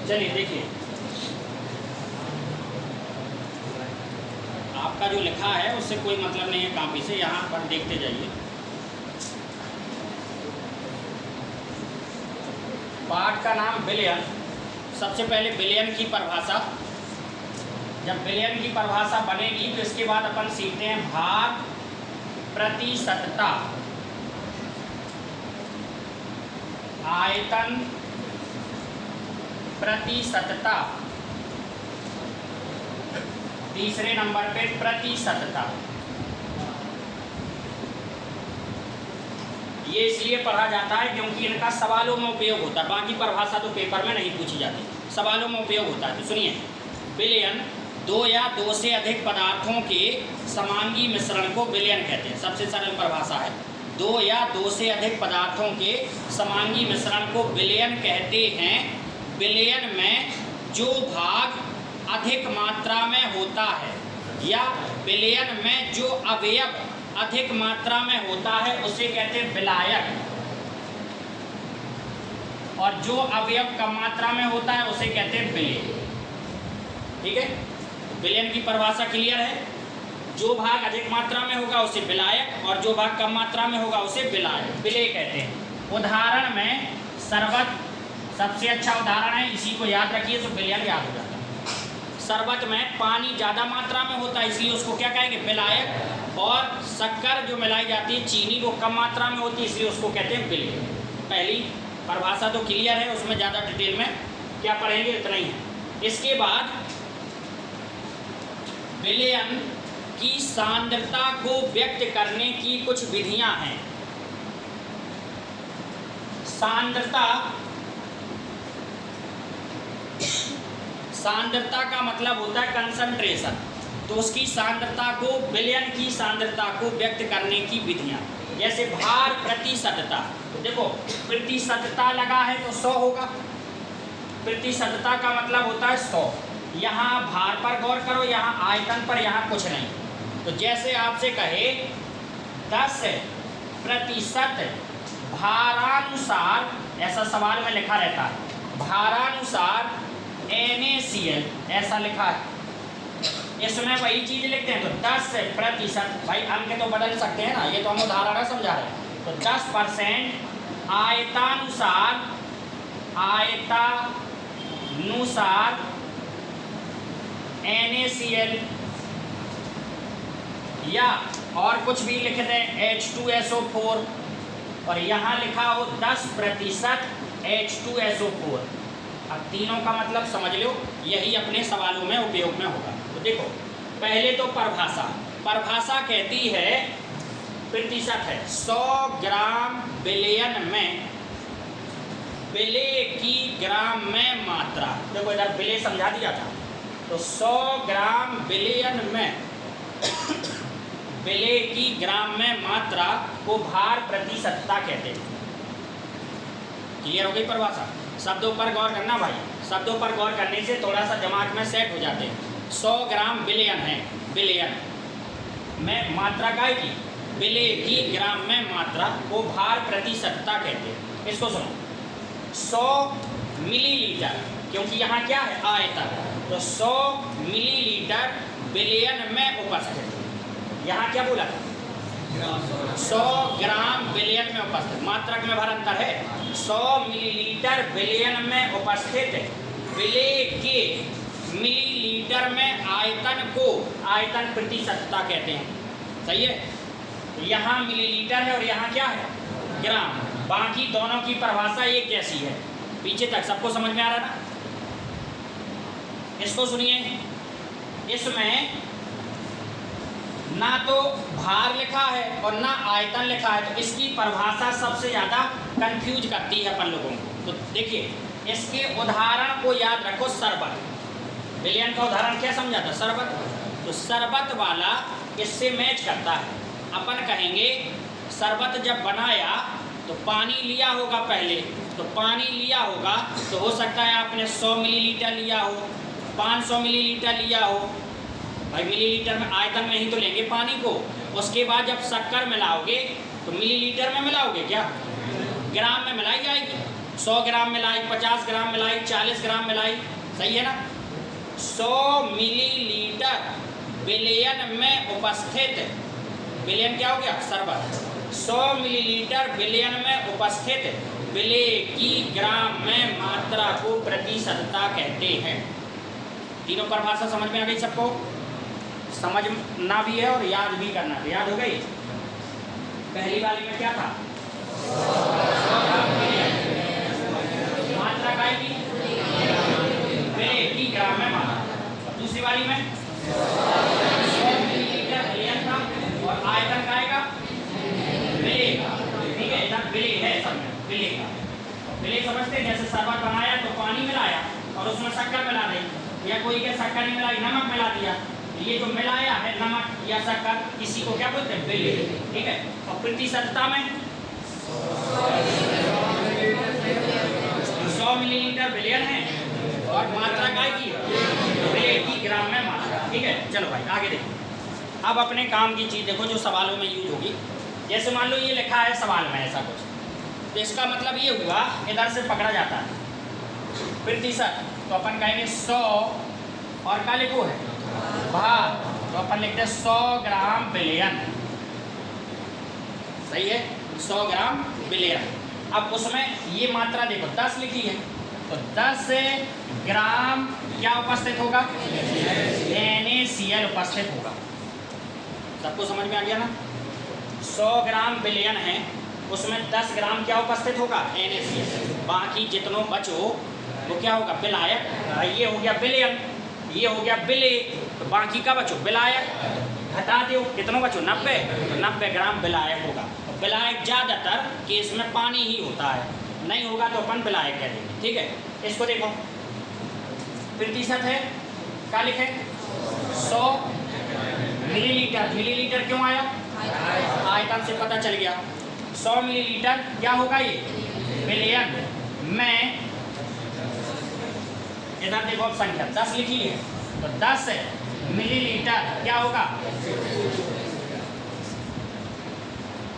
चलिए देखिए, आपका जो लिखा है उससे कोई मतलब नहीं है कॉपी से, यहाँ पर देखते जाइए। पाठ का नाम विलयन। सबसे पहले विलयन की परिभाषा। जब विलयन की परिभाषा बनेगी तो इसके बाद अपन सीखते हैं भार प्रतिशतता, आयतन प्रतिशतता, तीसरे नंबर पे प्रतिशतता। ये इसलिए पढ़ा जाता है क्योंकि इनका सवालों में उपयोग होता है, बाकी परिभाषा तो पेपर में नहीं पूछी जाती, सवालों में उपयोग होता है। तो सुनिए, विलयन दो या दो से अधिक पदार्थों के समांगी मिश्रण को विलयन कहते हैं। सबसे सरल परिभाषा है, दो या दो से अधिक पदार्थों के समांगी मिश्रण को विलयन कहते हैं। विलयन में जो भाग अधिक मात्रा में होता है या विलयन में जो अवयव अधिक मात्रा में होता है उसे कहते हैं विलायक, और जो अवयव कम मात्रा में होता है उसे कहते हैं विलेय। ठीक है, विलयन की परिभाषा क्लियर है। जो भाग अधिक मात्रा में होगा उसे विलायक और जो भाग कम मात्रा में होगा उसे विलेय कहते हैं। उदाहरण में शरबत सबसे अच्छा उदाहरण है, इसी को याद रखिए तो विलयन याद हो जाता है। शरबत में पानी ज़्यादा मात्रा में होता है इसलिए उसको क्या कहेंगे, विलायक, और शक्कर जो मिलाई जाती है, चीनी, वो कम मात्रा में होती है इसलिए उसको कहते हैं विलेय। पहली परिभाषा तो क्लियर है, उसमें ज़्यादा डिटेल में क्या पढ़ेंगे, इतना ही है। इसके बाद विलयन की सांद्रता को व्यक्त करने की कुछ विधियां हैं। सांद्रता का मतलब होता है कंसंट्रेशन, तो उसकी सांद्रता को, विलयन की सांद्रता को व्यक्त करने की विधियां, जैसे भार प्रतिशतता। तो देखो, प्रतिशतता लगा है तो 100 होगा, प्रतिशतता का मतलब होता है 100। यहाँ भार पर गौर करो, यहाँ आयतन पर, यहाँ कुछ नहीं। तो जैसे आपसे कहे 10% भारानुसार, ऐसा सवाल में लिखा रहता है, भारानुसार NaCl, ऐसा लिखा है। इसमें वही चीज़ लिखते हैं तो 10%, भाई अंक तो बदल सकते हैं ना, ये तो हम उदाहरण समझा रहे हैं। तो 10% आयतानुसार NaCl, या और कुछ भी लिख दें H2SO4, और यहाँ लिखा हो 10% H2SO4। अब तीनों का मतलब समझ लो, यही अपने सवालों में उपयोग में होगा। तो देखो, पहले तो परिभाषा कहती है, प्रतिशत है 100 ग्राम विलयन में, विलेय की ग्राम में मात्रा। देखो इधर विलेय समझा दिया था, तो 100 ग्राम विलयन में विलेय की ग्राम में मात्रा को भार प्रतिशतता कहते हैं। क्लियर हो गई परिभाषा? शब्दों पर गौर करना भाई, शब्दों पर गौर करने से थोड़ा सा दिमाग में सेट हो जाते हैं। 100 ग्राम विलयन है, विलयन में मात्रा काय की, विलेय की ग्राम में मात्रा को भार प्रतिशतता कहते हैं। इसको सुनो, 100 मिलीलीटर, क्योंकि यहाँ क्या है, आयतन, तो 100 मिलीलीटर विलयन में उपस्थित, यहाँ क्या बोला था, 100 ग्राम विलयन में उपस्थित, मात्रक में भर अंतर है। 100 मिलीलीटर विलयन में उपस्थित विलेय के मिलीलीटर में आयतन को आयतन प्रतिशतता कहते हैं। सही है, यहाँ मिलीलीटर है और यहाँ क्या है, ग्राम। बाकी दोनों की परिभाषा एक जैसी है, पीछे तक सबको समझ में आ रहा ना? इसको सुनिए, इसमें ना तो भार लिखा है और ना आयतन लिखा है, तो इसकी परिभाषा सबसे ज़्यादा कंफ्यूज करती है अपन लोगों को। तो देखिए, इसके उदाहरण को याद रखो। शरबत, विलयन का उदाहरण क्या समझा था, शरबत। तो शरबत वाला इससे मैच करता है। अपन कहेंगे शरबत जब बनाया तो पानी लिया होगा पहले, तो पानी लिया होगा तो हो सकता है आपने 100 मिलीलीटर लिया हो, 500 मिलीलीटर लिया हो। भाई मिलीलीटर में, आयतन में ही तो लेंगे पानी को। उसके बाद जब शक्कर मिलाओगे तो मिलीलीटर में मिलाओगे क्या, ग्राम में मिलाई जाएगी। 100 ग्राम मिलाई, 50 ग्राम मिलाई, 40 ग्राम मिलाई, सही है ना। 100 मिलीलीटर विलयन में उपस्थित, विलयन क्या हो गया, शरबत, 100 मिलीलीटर विलयन में उपस्थित विलेय की ग्राम में मात्रा को प्रतिशतता कहते हैं। तीनों परिभाषा समझ में आ गई सबको? समझना भी है और याद भी करना है। याद हो गई? पहली वाली में क्या था? मात्रा काय की, विलेय की ग्राम में मात्रा। दूसरी वाली में 100 मिलीलीटर विलयन था और आयतन काय का, विलेय का, ठीक है, इधर विलेय है सब में, विलेय का। विलेय समझते हैं, जैसे शरबत बनाया तो पानी मिलाया और उसमें शक्कर मिला दी, या कोई के शक्कर नहीं मिलाई, नमक मिला दिया, ये जो मिलाया है नमक या शक्कर, इसी को क्या बोलते हैं, विलेय, ठीक है। और प्रतिशतता में 100 मिलीलीटर विलयन है और मात्रा काय की, विलेय की ग्राम में मात्रा, ठीक है। चलो भाई आगे देखो। अब अपने काम की चीज़ देखो जो सवालों में यूज होगी। जैसे मान लो ये लिखा है सवाल में ऐसा कुछ, तो इसका मतलब ये हुआ इधर से पकड़ा जाता है प्रतिशत, तो अपन कहेंगे 100 और क्या लिखो है, भार, तो अपन लिखते हैं 100 ग्राम विलयन, सही है, 100 ग्राम विलयन। अब उसमें ये मात्रा देखो 10 लिखी है, तो 10 ग्राम क्या उपस्थित होगा, NaCl उपस्थित होगा। सबको समझ में आ गया ना? 100 ग्राम विलयन है, उसमें 10 ग्राम क्या उपस्थित होगा, NaCl। बाकी जितनों बचो वो क्या होगा, विलायक। ये हो गया विलयन, ये हो गया विलेय, तो बाकी का बचो विलायक। घटा दो, कितनों बचो, 90, तो 90 ग्राम विलायक होगा। विलायक ज़्यादातर केस में पानी ही होता है, नहीं होगा तो अपन विलायक कह देंगे, ठीक है। इसको देखो प्रतिशत है, क्या लिखे, 100 मिलीलीटर, मिलीलीटर क्यों आया, आयतन से पता चल गया। 100 मिलीलीटर क्या होगा, ये विलयन में, इधर देखो अब संख्या 10 लिखी है, तो 10 मिलीलीटर क्या होगा,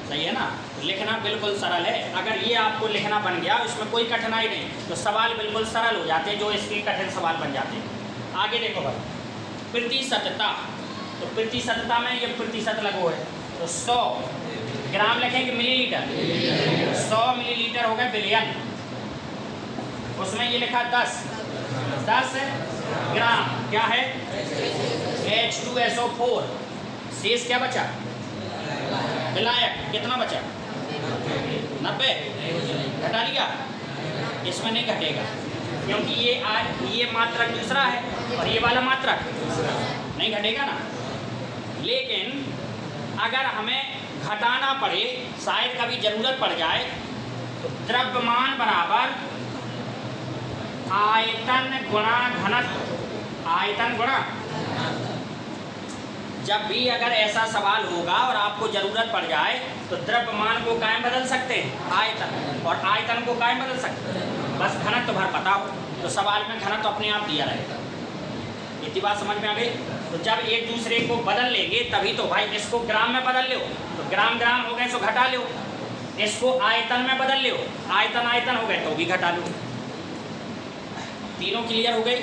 सही है ना। लिखना बिल्कुल सरल है, अगर ये आपको लिखना बन गया इसमें कोई कठिनाई नहीं, तो सवाल बिल्कुल सरल हो जाते हैं जो इसके कठिन सवाल बन जाते हैं। आगे देखो भाई, प्रतिशतता, तो प्रतिशतता में ये प्रतिशत लगो है, तो 100 ग्राम लिखेंगे मिलीलीटर, 100 मिलीलीटर हो गए विलयन, उसमें ये लिखा 10 ग्राम क्या है, H2SO4, शेष क्या बचा, विलायक, कितना बचा, 90, घटा लिया, इसमें नहीं घटेगा क्योंकि ये मात्रक दूसरा है और ये वाला मात्रक नहीं घटेगा ना। लेकिन अगर हमें घटाना पड़े, शायद कभी ज़रूरत पड़ जाए, तो द्रव्यमान बराबर आयतन गुणा घनत्व, आयतन गुणा, जब भी अगर ऐसा सवाल होगा और आपको ज़रूरत पड़ जाए तो द्रव्यमान को कायम बदल सकते हैं आयतन, और आयतन को कायम बदल सकते हैं, बस घनत्व भर पता हो तो सवाल में घनत्व अपने आप दिया रहेगा। इतनी बात समझ में आ गई? तो जब एक दूसरे को बदल लेंगे तभी तो भाई, इसको ग्राम में बदल लो तो ग्राम ग्राम हो गए तो घटा लो, इसको आयतन में बदल लो, आयतन आयतन हो गए तो भी घटा लो। तीनों क्लियर हो गई?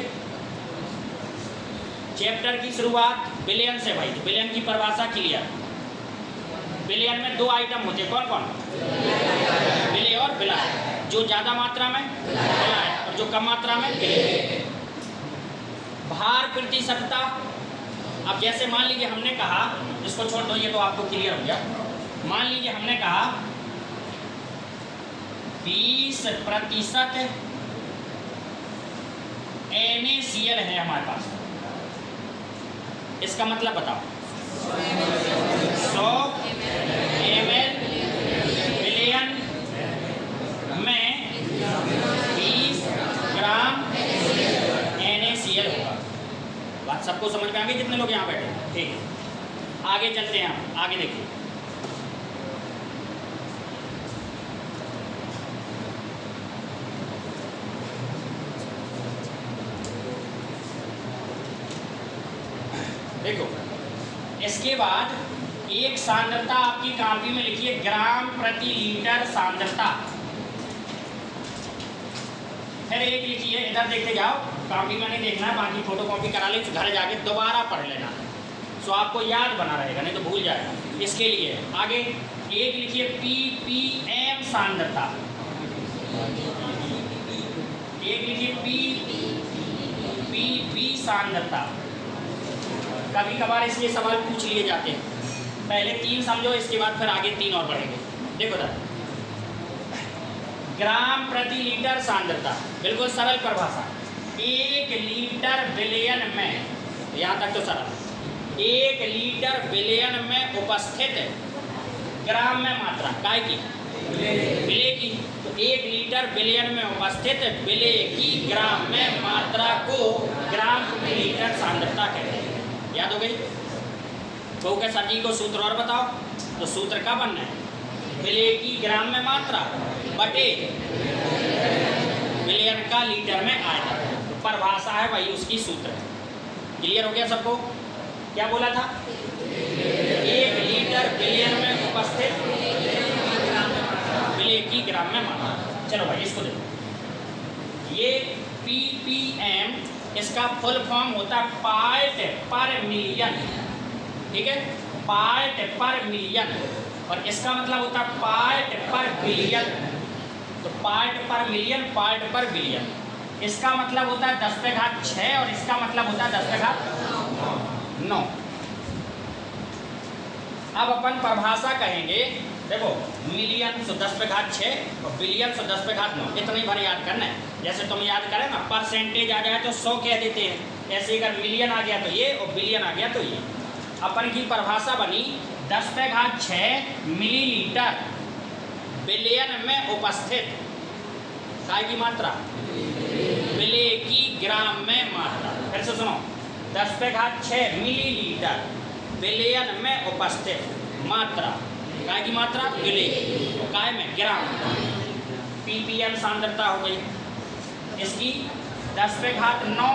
चैप्टर की शुरुआत विलयन से भाई, विलयन की परिभाषा क्लियर। विलयन में 2 आइटम होते हैं, कौन कौन, विलेय और विलायक। जो ज़्यादा मात्रा में विलायक और जो कम मात्रा में विलेय। भार प्रतिशतता, अब जैसे मान लीजिए हमने कहा, इसको छोड़ दो ये तो आपको क्लियर हो गया, मान लीजिए हमने कहा 20% NaCl है हमारे पास, इसका मतलब बताओ 100 ml विलयन में 20 ग्राम NaCl होगा। बात सबको समझ में आ गई जितने लोग यहाँ बैठे? ठीक है, आगे चलते हैं हम, आगे देखिए। देखो इसके बाद एक सांद्रता आपकी कॉपी में लिखिए, ग्राम प्रति लीटर सांद्रता। फिर एक लिखिए, इधर देखते जाओ, कॉपी में नहीं देखना है, बाकी फोटो कॉपी करा ली, घर जाके दोबारा पढ़ लेना, सो आपको याद बना रहेगा, नहीं तो भूल जाएगा। इसके लिए आगे एक लिखिए ppm सांद्रता, एक लिखिए pp सांद्रता। कभी कभार इसलिए सवाल पूछ लिए जाते हैं, पहले 3 समझो, इसके बाद फिर आगे 3 और बढ़ेंगे। देखो ना, ग्राम प्रति लीटर सांद्रता, बिल्कुल सरल परिभाषा, 1 लीटर विलयन में, यहाँ तक तो सरल, 1 लीटर विलयन में उपस्थित ग्राम में मात्रा काय की, विलेय की, तो 1 लीटर विलयन में उपस्थित विलेय की ग्राम में मात्रा को ग्राम प्रति लीटर सांद्रता कहते हैं। याद हो गई? तो क्या सर जी को सूत्र और बताओ, तो सूत्र का बनना है विलेय की ग्राम में मात्रा बटे विलयन का लीटर में आयतन, तो परिभाषा है वही उसकी सूत्र है। क्लियर हो गया सबको? क्या बोला था? 1 लीटर विलयन में उपस्थित विलेय की ग्राम में मात्रा। चलो भाई इसको देखो, ये ppm, इसका फुल फॉर्म होता है पार्ट पर मिलियन, ठीक है, पार्ट पर मिलियन, और इसका मतलब होता है पार्ट पर बिलियन, तो पार्ट पर मिलियन, पार्ट पर बिलियन, इसका मतलब होता है 10⁶ और इसका मतलब होता है 10⁹ अब अपन परिभाषा कहेंगे, देखो मिलियन सो 10⁶ और बिलियन सो 10⁹, इतना ही बार याद करना है। जैसे तुम याद करें ना, परसेंटेज आ जाए तो 100 कह देते हैं, ऐसे अगर मिलियन आ गया तो ये, और बिलियन आ गया तो ये। अपन की परिभाषा बनी 10⁶ मिलीलीटर विलयन में उपस्थित काय की मात्रा, विलेय की ग्राम में मात्रा। फिर से सुनो, 10⁶ मिलीलीटर विलयन में उपस्थित मात्रा, काय की मात्रा, विलेय, काय में, ग्राम, ppm सांद्रता हो गई। इसकी 10⁹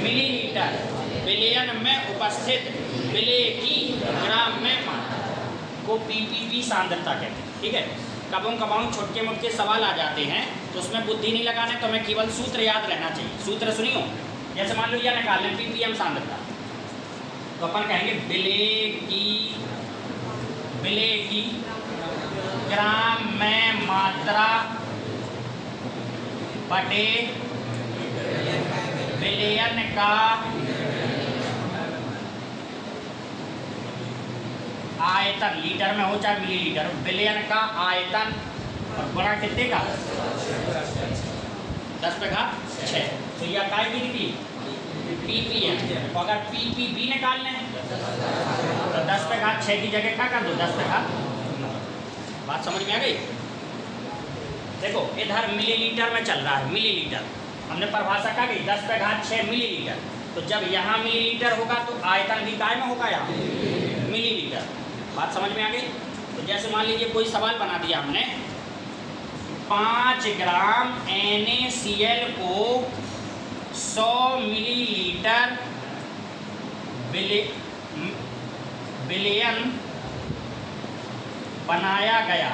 मिलीलीटर विलयन में उपस्थित विलेय की ग्राम में मात्रा को ppb सांद्रता कहते हैं, ठीक है। कभी छोटे मोटे सवाल आ जाते हैं तो उसमें बुद्धि नहीं लगाने, तो हमें केवल सूत्र याद रहना चाहिए। सूत्र सुनियो, जैसे मान लो यह निकाल लें ppm सांद्रता, तो अपन कहेंगे विलेय की ग्राम में मात्रा बटे विलयन का आयतन, लीटर में हो चाहे मिलीलीटर, विलयन का आयतन और गुणा कितने का, 10⁶। तो यह काय की थी, ppm, तो अगर ppb निकालने हैं तो 10⁶ की जगह क्या कर दो, 10⁹। बात समझ में आ गई? देखो इधर मिलीलीटर में चल रहा है, मिलीलीटर, हमने परिभाषा क्या गई, 10⁶ मिलीलीटर, तो जब यहाँ मिलीलीटर होगा तो आयतन भी काय में होगा, यहाँ मिलीलीटर। बात समझ में आ गई? तो जैसे मान लीजिए कोई सवाल बना दिया हमने, 5 ग्राम NaCl को 100 मिलीलीटर विलयन बनाया गया,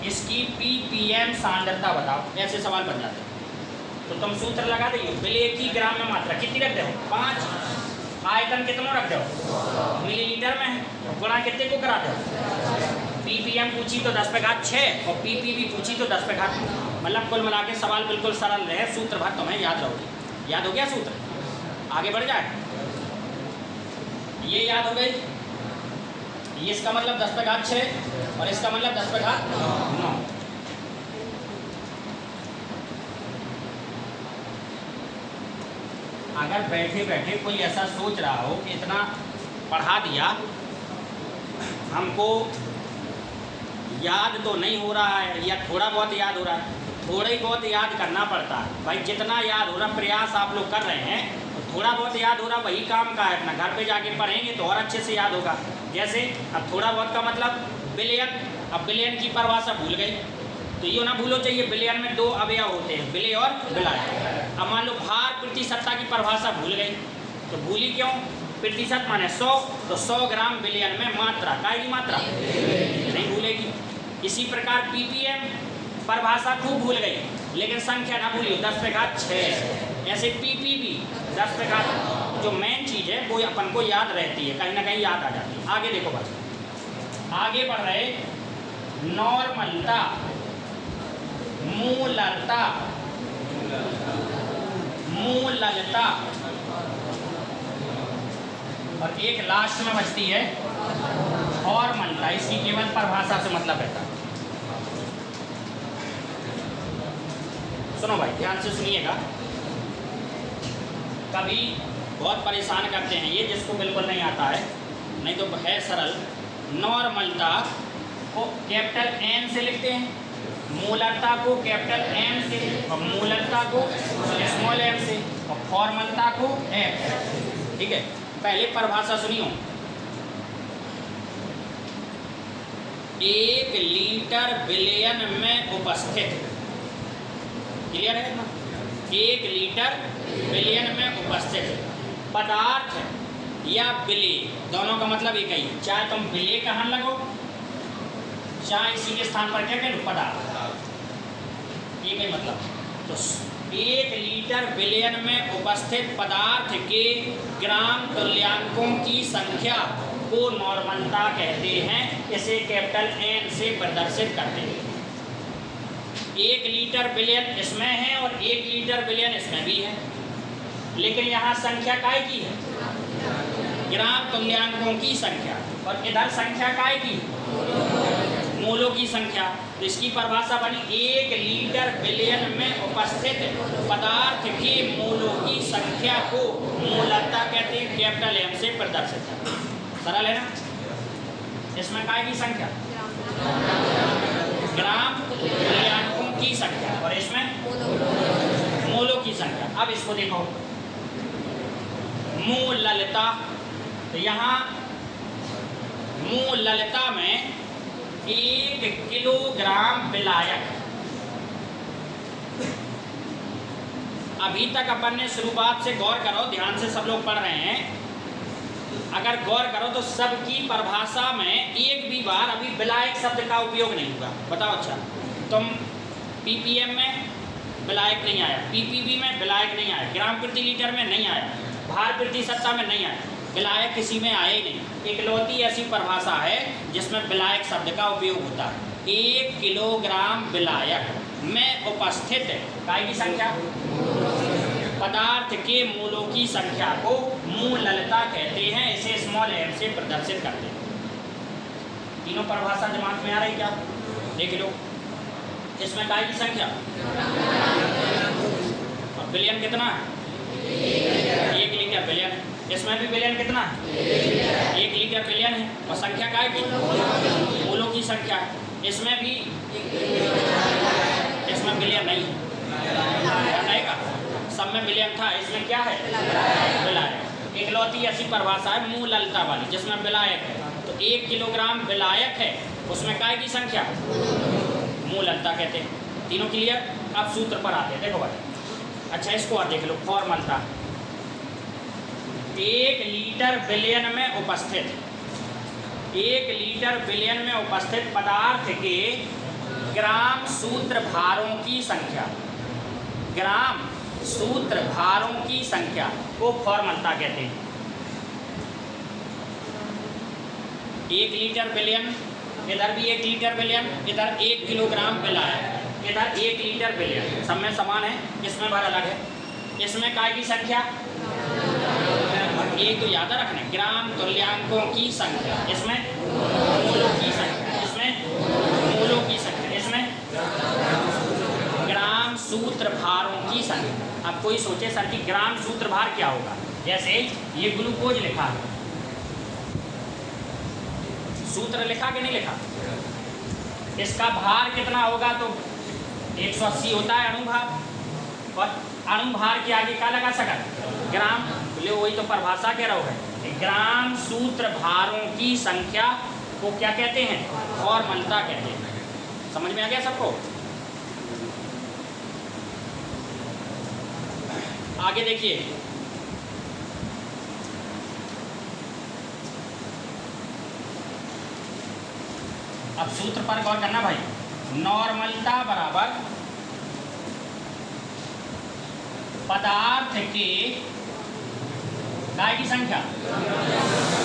इसकी ppm सांद्रता बताओ, ऐसे सवाल बन जाते हैं। तो तुम सूत्र लगा दो, विलेय की ग्राम में मात्रा कितनी रख दो, 5, आयतन कितना रख दो, मिलीलीटर में, गुणा कितने को करा दो, ppm पूछी तो 10⁶ और ppb पूछी तो 10⁶, मतलब कुल मिला के सवाल बिल्कुल सरल रहे, सूत्र भर तुम्हें याद रहोगे। याद हो गया सूत्र? आगे बढ़ जाए, ये याद हो गई, ये इसका मतलब 10⁶ और इसका मतलब 10⁹। अगर बैठे बैठे कोई ऐसा सोच रहा हो कि इतना पढ़ा दिया, हमको याद तो नहीं हो रहा है, या थोड़ा बहुत याद हो रहा है, थोड़ा ही बहुत याद करना पड़ता है भाई। जितना याद हो रहा, प्रयास आप लोग कर रहे हैं, तो थोड़ा बहुत याद हो रहा वही काम का है, अपना घर पे जाके पढ़ेंगे तो और अच्छे से याद होगा। जैसे अब थोड़ा बहुत का मतलब विलयन, अब विलयन की परिभाषा भूल गई तो ये ना भूलो चाहिए, विलयन में 2 अवयव होते हैं, विलेय और विलाय। अब मान लो भार प्रतिशतता की परिभाषा भूल गई, तो भूली क्यों, प्रतिशत माने 100, तो 100 ग्राम विलयन में मात्रा, काय की मात्रा, नहीं भूलेगी। इसी प्रकार ppm परिभाषा खूब भूल गई, लेकिन संख्या ना भूलियो 10 पे घात 6। ऐसे पीपी भी 10 पे घात, जो मेन चीज़ है वो अपन को याद रहती है, कहीं ना कहीं याद आ जाती है। आगे देखो बस, आगे बढ़ रहे, नॉर्मलता, मूलता, मूललता, और एक लास्ट में बचती है फॉर्मलता। इसकी केवल परिभाषा से मतलब रहता है। सुनो भाई, ध्यान से सुनिएगा। कभी बहुत परेशान करते हैं ये, जिसको बिल्कुल नहीं आता है, नहीं तो है सरल। नॉर्मलता को कैपिटल एन से लिखते हैं, मूलता को कैपिटल एम से, और मूलता को स्मॉल एम से, और फॉर्मलता को एफ से। ठीक है, पहले परिभाषा सुनियो। 1 लीटर विलयन में उपस्थित, क्लियर है ना? 1 लीटर विलयन में उपस्थित पदार्थ या विलेय, दोनों का मतलब एक ही है। चाहे तुम विलेय कहने लगो, चाहे इसी के स्थान पर क्या कह लो पदार्थ, एक ही मतलब। तो 1 लीटर विलयन में उपस्थित पदार्थ के ग्राम तुल्यांकों की संख्या को नॉर्मलता कहते हैं। इसे कैपिटल एन से प्रदर्शित करते हैं। 1 लीटर विलयन इसमें है और 1 लीटर विलयन इसमें भी है, लेकिन यहाँ संख्या काय की है? ग्राम तुल्यांकों की संख्या, और इधर संख्या काय की? मोलों की संख्या। तो इसकी परिभाषा बनी 1 लीटर विलयन में उपस्थित पदार्थ के मोलों की संख्या को मूलता कहते हैं, कैपिटल एम से प्रदर्शित करते हैं। सरल है ना? इसमें काय की संख्या? ग्राम तुल्यांकों की संख्या, और इसमें मोलों की संख्या। अब इसको देखो, मूललता। तो यहाँ मूललता में 1 किलोग्राम विलायक, अभी तक अपन ने शुरुआत से गौर करो, ध्यान से सब लोग पढ़ रहे हैं, अगर गौर करो तो सबकी परिभाषा में एक भी बार अभी विलायक शब्द का उपयोग नहीं हुआ। बताओ, अच्छा तुम पीपीएम में विलायक नहीं आया, पीपीबी में विलायक नहीं आया, ग्राम प्रति लीटर में नहीं आया, भार प्रति सत्ता में नहीं आया, विलायक किसी में आए ही नहीं। इकलौती ऐसी परिभाषा है जिसमें विलायक शब्द का उपयोग होता है। 1 किलोग्राम विलायक में उपस्थित काय की संख्या, पदार्थ के मूलों की संख्या को मूललता कहते हैं। इसे स्मॉल एम से प्रदर्शित करते हैं। तीनों परिभाषा दिमाग में आ रही क्या? देख लो, इसमें काय की संख्या, और विलयन कितना है? 1 लीटर विलयन है। इसमें भी विलयन कितना है? 1 लीटर विलयन है, और संख्या काय की? मूलों की संख्या। इसमें भी, इसमें विलयन नहीं है, सब में विलयन था, इसमें क्या है? विलायक। इकलौती ऐसी परिभाषा है मूललता वाली जिसमें विलायक है। तो 1 किलोग्राम विलायक है, उसमें काय की संख्या? मूललता कहते हैं। तीनों क्लियर? अब सूत्र पर आते हैं, देखो भाई। अच्छा, इसको और देख लो, फॉर्मलता। 1 लीटर विलयन में उपस्थित, 1 लीटर विलयन में उपस्थित पदार्थ के ग्राम सूत्र भारों की संख्या, ग्राम सूत्र भारों की संख्या को फॉर्मलता कहते हैं। 1 लीटर विलयन, इधर भी 1 लीटर विलयन, इधर 1 किलोग्राम विलायक, इधर 1 लीटर विलयन, सब में समान है, इसमें भर अलग है। इसमें काय की संख्या? एक तो याद रखना, ग्राम तुल्यांकों की संख्या, इसमें मोलों की संख्या, इसमें मोलों की संख्या, इसमें ग्राम सूत्र भारों की संख्या। अब कोई सोचे सर कि ग्राम सूत्र भार क्या होगा? जैसे ये ग्लूकोज लिखा है, सूत्र लिखा कि नहीं लिखा? इसका भार कितना होगा? तो 180 होता है अणु भार, और अणु भार के आगे क्या लगा सकत? ग्राम। बोले वही तो परिभाषा कह रहा है, ग्राम सूत्र भारों की संख्या को क्या कहते हैं? फॉर्मलता कहते हैं। समझ में आ गया सबको? आगे देखिए, अब सूत्र पर गौर करना भाई। नॉर्मलता बराबर पदार्थ के काय की संख्या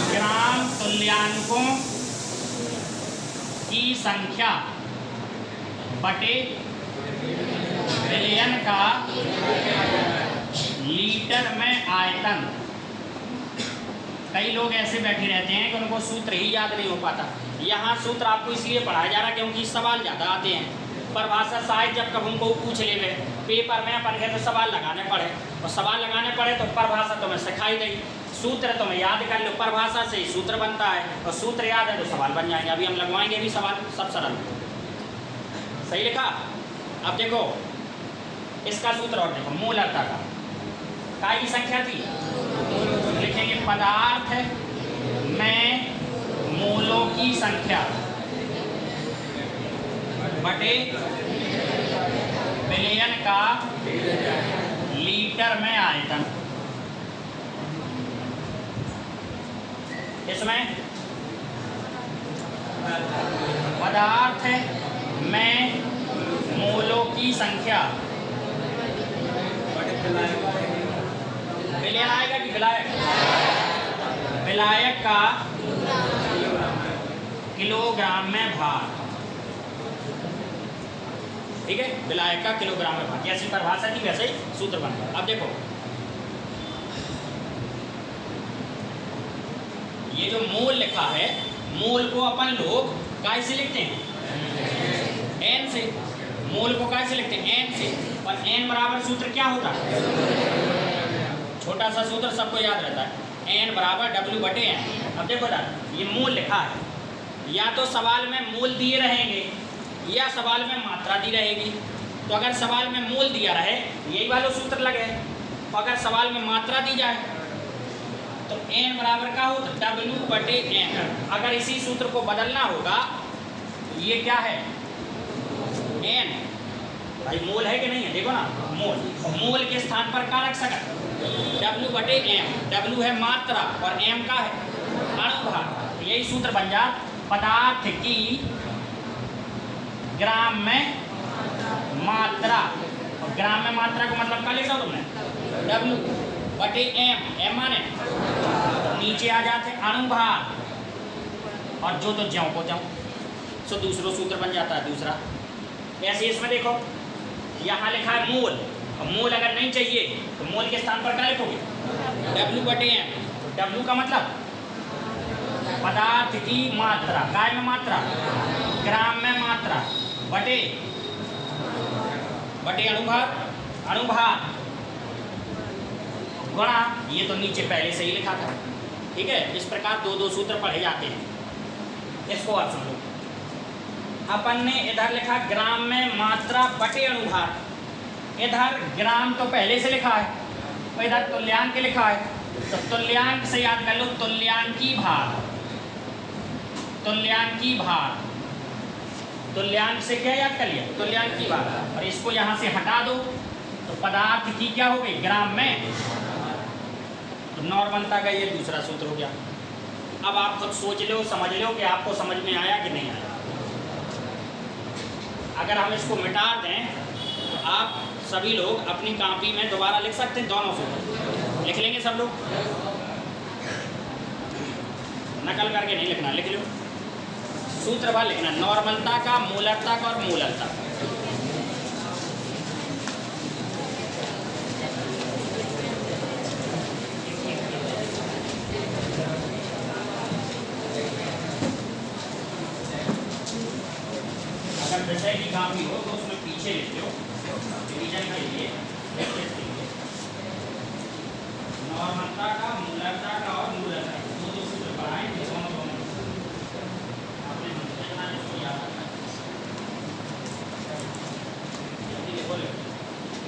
ग्राम तुल्यांकों की संख्या बटे विलयन का लीटर में आयतन। कई लोग ऐसे बैठे रहते हैं कि उनको सूत्र ही याद नहीं हो पाता। यहाँ सूत्र आपको इसलिए पढ़ाया जा रहा है क्योंकि सवाल ज़्यादा आते हैं। परिभाषा शायद जब कब उनको पूछ ले पेपर में अपन कहते तो सवाल लगाने पड़े, और सवाल लगाने पड़े तो परिभाषा तुम्हें सिखाई गई, सूत्र तुम्हें याद कर लो, परिभाषा से ही सूत्र बनता है, और सूत्र याद है तो सवाल बन जाएंगे। अभी हम लगवाएंगे भी सवाल, सब सरल। सही लिखा। अब देखो इसका सूत्र और देखो, मूलता का काय की संख्या थी, लिखेंगे पदार्थ में मूलों की संख्या बटे विलयन का लीटर में आयतन। इसमें पदार्थ में मूलों की संख्या विलयन आएगा कि विलायक, विलायक का किलोग्राम में भार। ठीक है, विलायक का किलोग्राम में भार। जैसी परिभाषा थी वैसे ही सूत्र बन गया। अब देखो ये जो मूल लिखा है, मूल को अपन लोग काय से लिखते हैं, एन से। मूल को काय से लिखते हैं, एन से। और एन बराबर सूत्र क्या होता है, छोटा सा सूत्र सबको याद रहता है, एन बराबर डब्ल्यू बटे एन। अब देखो ये मूल लिखा है, या तो सवाल में मूल दिए रहेंगे या सवाल में मात्रा दी रहेगी। तो अगर सवाल में मूल दिया रहे यही वाला सूत्र लगे, तो अगर सवाल में मात्रा दी जाए तो एन बराबर का होता डब्ल्यू बटे एन। अगर इसी सूत्र को बदलना होगा तो ये क्या है, एन। भाई मूल है कि नहीं है, देखो ना मूल, मूल के स्थान पर क्या रख सकते, डब्ल्यू बटे एम। डब्ल्यू है मात्रा और एम का है अणुभार। यही सूत्र बन जा पदार्थ की ग्राम में मात्रा। और ग्राम में मात्रा को मतलब क्या लिखा तुमने, डब्ल्यू बटे एम। एम माने तो नीचे आ जाते अणुभार, और जो तो ज्यों को त्यों, सो दूसरा सूत्र बन जाता है दूसरा। ऐसे इसमें देखो यहाँ लिखा है मूल, और मूल अगर नहीं चाहिए तो मूल के स्थान पर क्या लिखोगे, डब्ल्यू बटे एम। डब्ल्यू का मतलब पदार्थ की मात्रा, काय में मात्रा, ग्राम में मात्रा, बटे बटे अणुभार, अणुभार गुणा, ये तो नीचे पहले से ही लिखा था। ठीक है, इस प्रकार दो दो सूत्र पढ़े जाते हैं। इसको आप सुन लो। अपन ने इधर लिखा ग्राम में मात्रा बटे अणुभार, इधर ग्राम तो पहले से लिखा है और इधर तुल्यांक लिखा है। तो तुल्यांक से याद कर लो, तुल्यांकी भार, तुल्यांकी भार। तुल्यांक से क्या याद कर लिया, तुल्यांकी भार। और इसको यहाँ से हटा दो तो पदार्थ की क्या हो गई, ग्राम में। तो नॉर्मलता का ये दूसरा सूत्र हो गया। अब आप खुद सोच लो, समझ लो कि आपको समझ में आया कि नहीं आया। अगर हम इसको मिटा दें तो आप सभी लोग अपनी कॉपी में दोबारा लिख सकते हैं, दोनों सूत्र लिख लेंगे सब लोग। नकल करके नहीं लिखना, लिख लो सूत्र भर लिखना, नॉर्मलता का, मूलता का और मूलता। अगर विषय की कॉपी हो तो उसमें पीछे लिख लो, रिवीजन के लिए। नॉर्मलता का, मूलता का और मूलता, दो दो सूत्र पढ़ाएंगे, दोनों दोनों आपने समझना है, इसको याद रखना है। बोले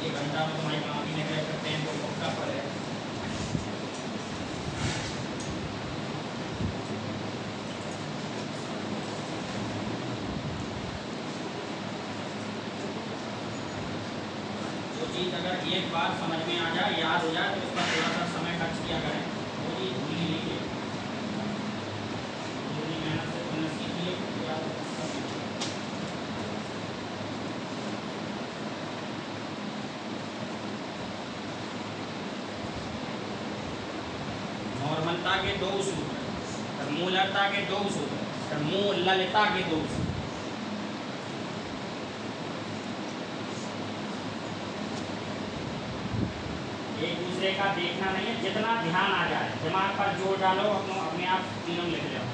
1 घंटा में तुम्हारी कॉपी में कर सकते हैं, तो पक्का पड़े। चीज़ अगर एक बार समझ में आ जाए, याद हो जाए, तो उसका थोड़ा सा समय खर्च किया करें। वो चीज़ भूली लीजिए, पूरी मेहनत से तुमने सीखिए, याद मूलता के दो सूत्र, मूलता के दो सूत्र, मूललता के दो सूत्र। एक दूसरे का देखना नहीं है, जितना ध्यान आ जाए, दिमाग पर जोर डालो, अपने आप तीनों लिख जाओ।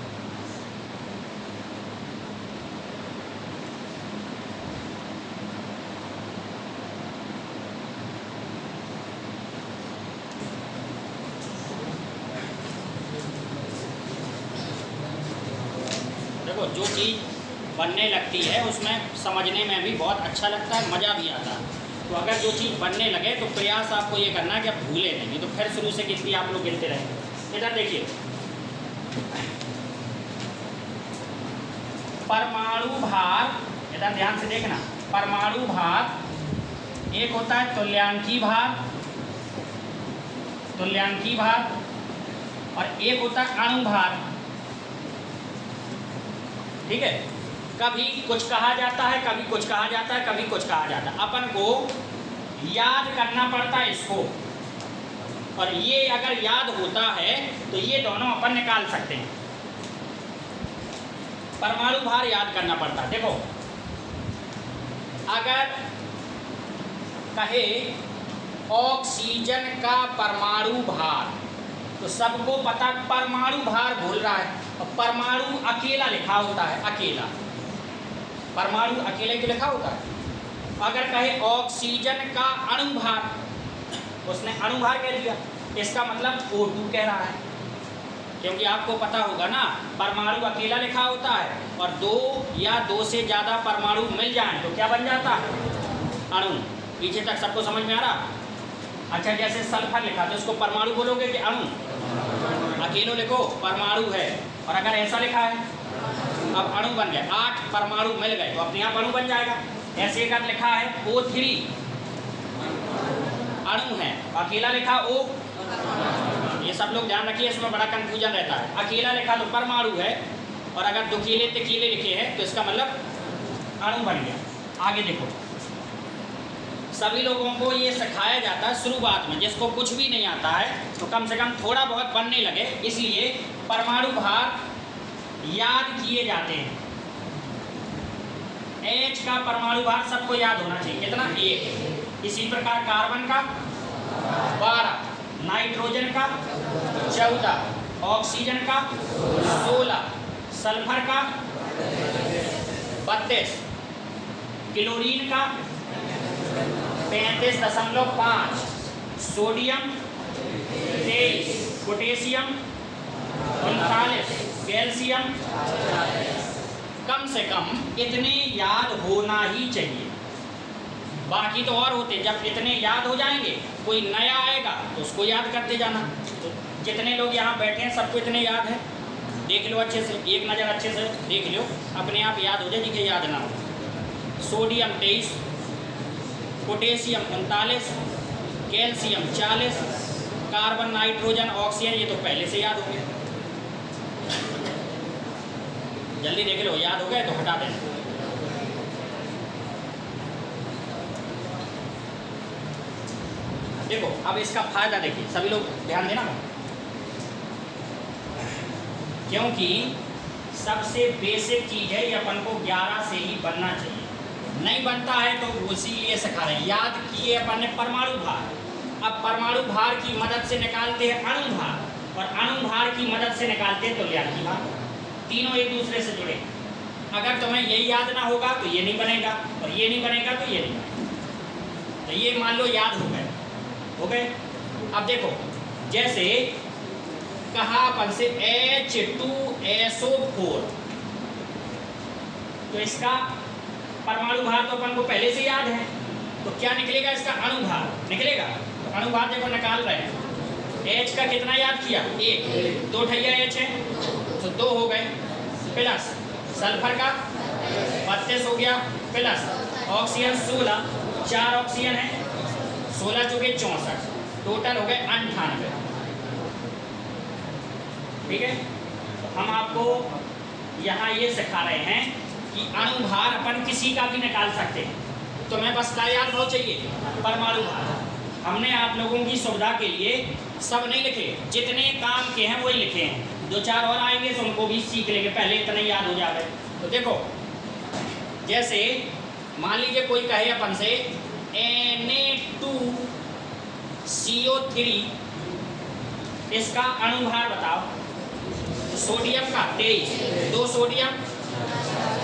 देखो, जो चीज़ बनने लगती है उसमें समझने में भी बहुत अच्छा लगता है, मज़ा भी आता है। तो अगर जो चीज़ बनने लगे तो प्रयास आपको ये करना है कि आप भूले नहीं, तो फिर शुरू से गिनती आप लोग गिनते रहेंगे। इधर देखिए, परमाणु भार, इधर ध्यान से देखना, परमाणु भार एक होता है तुल्यांकी भार, तुल्यांकी भार, और एक होता है अणु भार। ठीक है, कभी कुछ कहा जाता है, कभी कुछ कहा जाता है, कभी कुछ कहा जाता है। अपन को याद करना पड़ता है इसको, और ये अगर याद होता है तो ये दोनों अपन निकाल सकते हैं। परमाणु भार याद करना पड़ता है। देखो, अगर कहे ऑक्सीजन का परमाणु भार, तो सबको पता परमाणु भार बोल रहा है, और परमाणु अकेला लिखा होता है, अकेला परमाणु अकेले के लिखा होता है। अगर कहे ऑक्सीजन का अणु भार, उसने अणु भार कह दिया, इसका मतलब O2 कह रहा है, क्योंकि आपको पता होगा ना, परमाणु अकेला लिखा होता है, और दो या दो से ज़्यादा परमाणु मिल जाएं तो क्या बन जाता है, अणु। पीछे तक सबको समझ में आ रहा? अच्छा, जैसे सल्फर लिखा तो इसको परमाणु बोलोगे कि अणु? अकेलो लिखो परमाणु है, और अगर ऐसा लिखा है अब अणु बन गए, 8 परमाणु मिल गए तो अपने आप अणु बन जाएगा। ऐसे अगर लिखा है O3 अणु है, अकेला लिखा O, ये सब लोग ध्यान रखिए, इसमें बड़ा कंफ्यूजन रहता है। अकेला लिखा तो परमाणु है, और अगर दुकीले तिकीले लिखे हैं तो इसका मतलब अणु बन गया। आगे देखो, सभी लोगों को ये सिखाया जाता है शुरुआत में, जिसको कुछ भी नहीं आता है तो कम से कम थोड़ा बहुत बनने लगे, इसलिए परमाणु भार याद किए जाते हैं। H का परमाणु भार सबको याद होना चाहिए, कितना? 1। इसी प्रकार कार्बन का 12, नाइट्रोजन का 14, ऑक्सीजन का 16, सल्फर का 32, क्लोरीन का 35.5, सोडियम 23, पोटेशियम 39, कैल्शियम। कम से कम इतने याद होना ही चाहिए, बाकी तो और होते। जब इतने याद हो जाएंगे, कोई नया आएगा तो उसको याद करते जाना। तो जितने लोग यहाँ बैठे हैं सबको इतने याद है, देख लो अच्छे से, एक नज़र अच्छे से देख लो, अपने आप याद हो जाए, जिसे याद ना हो। Sodium 23, potassium 39, calcium 40, carbon, nitrogen, oxygen, ये तो पहले से याद हो गया। जल्दी देख लो, याद हो गए तो हटा देना। देखो, अब इसका फायदा देखिए, सभी लोग ध्यान देना, क्योंकि सबसे बेसिक चीज़ है ये, अपन को 11 से ही बनना चाहिए। नहीं बनता है तो उसी लिए सिखा रहे हैं। याद किए अपन ने परमाणु भार, अब परमाणु भार की मदद से निकालते हैं अणु भार, और अणु भार की मदद से निकालते हैं तुल्यांकी भार। तीनों एक दूसरे से जुड़े। अगर तुम्हें यही याद ना होगा तो ये नहीं बनेगा, और ये नहीं बनेगा तो ये नहीं बनेगा। तो ये मान लो याद हो गए, हो गए। अब देखो, जैसे कहा अपन से H2SO4, तो इसका परमाणु भार तो अपन को पहले से याद है, तो क्या निकलेगा? इसका अणु भार निकलेगा। तो अणु भार देखो निकाल रहे हैं। H का कितना याद किया? 1, 2 ठैया H है तो 2 हो गए, प्लस सल्फर का 32 हो गया, प्लस ऑक्सीजन 16, 4 ऑक्सीजन है, 16 चौके 64, टोटल हो गए 98। ठीक है, तो हम आपको यहाँ ये सिखा रहे हैं कि अणु भार अपन किसी का भी निकाल सकते हैं। तो मैं बस क्या याद हो चाहिए? परमाणु भार। हमने आप लोगों की सुविधा के लिए सब नहीं लिखे, जितने काम के हैं वही लिखे हैं। 2-4 और आएंगे तो उनको भी सीख लेंगे, पहले इतना याद हो जाए। तो देखो, जैसे मान लीजिए कोई कहे अपन से Na2CO3, इसका अणुभार बताओ। सोडियम का 23, 2 सोडियम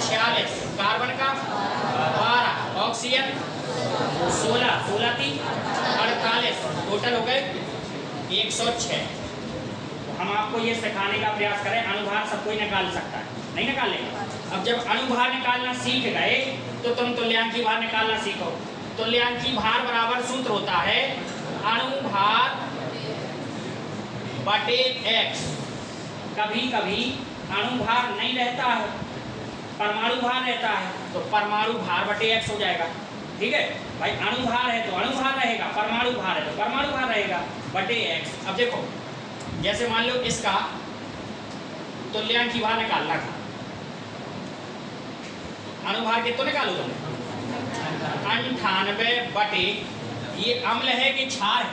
46, कार्बन का 12, ऑक्सीजन 16, 16 3 48, टोटल हो गए 106। हम आपको ये सिखाने का प्रयास करें, अणुभार सब कोई निकाल सकता है, नहीं निकालेगा। अब जब अणुभार निकालना सीख गए तो तुम तुल्यांकी भार निकालना सीखो। तुल्यांकी भार बराबर सूत्र होता है अणुभार बटे x। कभी कभी अणुभार नहीं रहता है, परमाणु भार रहता है, तो परमाणु भार बटे x हो जाएगा। ठीक है भाई, अणुभार है तो अणुभार रहेगा, परमाणु भार है तो परमाणु भार रहेगा बटे x। अब देखो, जैसे मान लो इसका तुल्यांकी भार निकालना था, अणुभार कितना निकालो तुम? 98 बटे, ये अम्ल है कि क्षार है?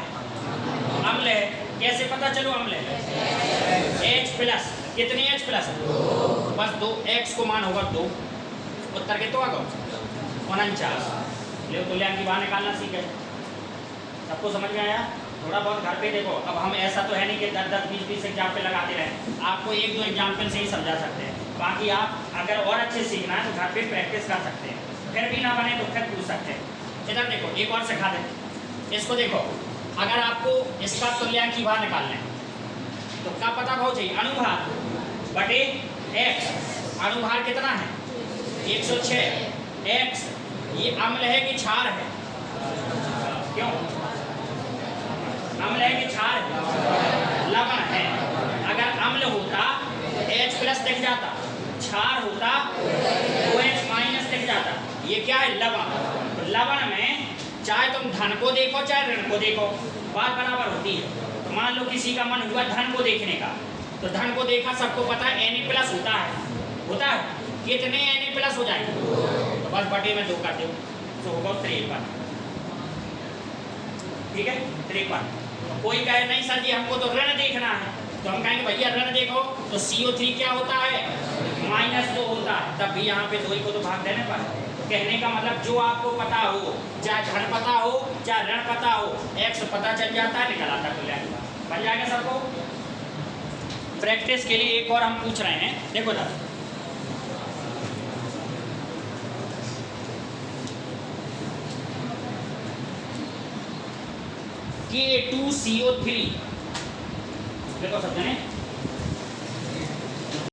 अम्ल है। कैसे पता चलो अम्ल है? H+, कितने H+? बस 2, x को मान होगा 2, उत्तर के तो आ गो 49। ले तुल्यांकी भार निकालना सीखे। सबको समझ में आया? थोड़ा बहुत घर पे देखो। अब हम ऐसा तो है नहीं कि 10-10, 20-20 एग्जाम्पल लगाते रहें, आपको 1-2 एग्जाम्पल से ही समझा सकते हैं। बाकी आप अगर और अच्छे सीखना है तो घर पे प्रैक्टिस कर सकते हैं, फिर भी ना बने तो फिर पूछ सकते हैं। इधर देखो, एक और सिखा दें। इसको देखो, अगर आपको इसका तुल्यांकी भार निकालना है तो क्या पता भाव चाहिए? अणुभार बटे x। अणुभार कितना है? 106। x ये अम्ल है कि क्षार है? क्यों अम्ल है कि क्षार है? लवण है। अगर अम्ल होता H+ दिख जाता, क्षार होता OH- दिख जाता। ये क्या है? लवण। तो लवण में चाहे तुम धन को देखो चाहे ऋण को देखो, बात बराबर होती है। तो मान लो किसी का मन हुआ धन को देखने का, तो धन को देखा, सबको पता है Na+ होता है, होता है। कितने Na+ हो जाएंगे? तो बस बटे में 2 कर दो तो होगा 53। ठीक है, 53। कोई कहे नहीं सर जी हमको तो ऋण देखना है, तो हम कहेंगे भैया ऋण देखो तो CO3 क्या होता है? -2 होता है, तब भी यहाँ पे 2 को तो भाग देने पर। कहने का मतलब जो आपको पता हो, चाहे धन पता हो चाहे ऋण पता हो, x पता चल जाता है, निकल आता है तुल्यांकी भार। बन जाएगा सबको? प्रैक्टिस के लिए एक और हम पूछ रहे हैं, देखो दादा। K2CO3 देखो सब जने,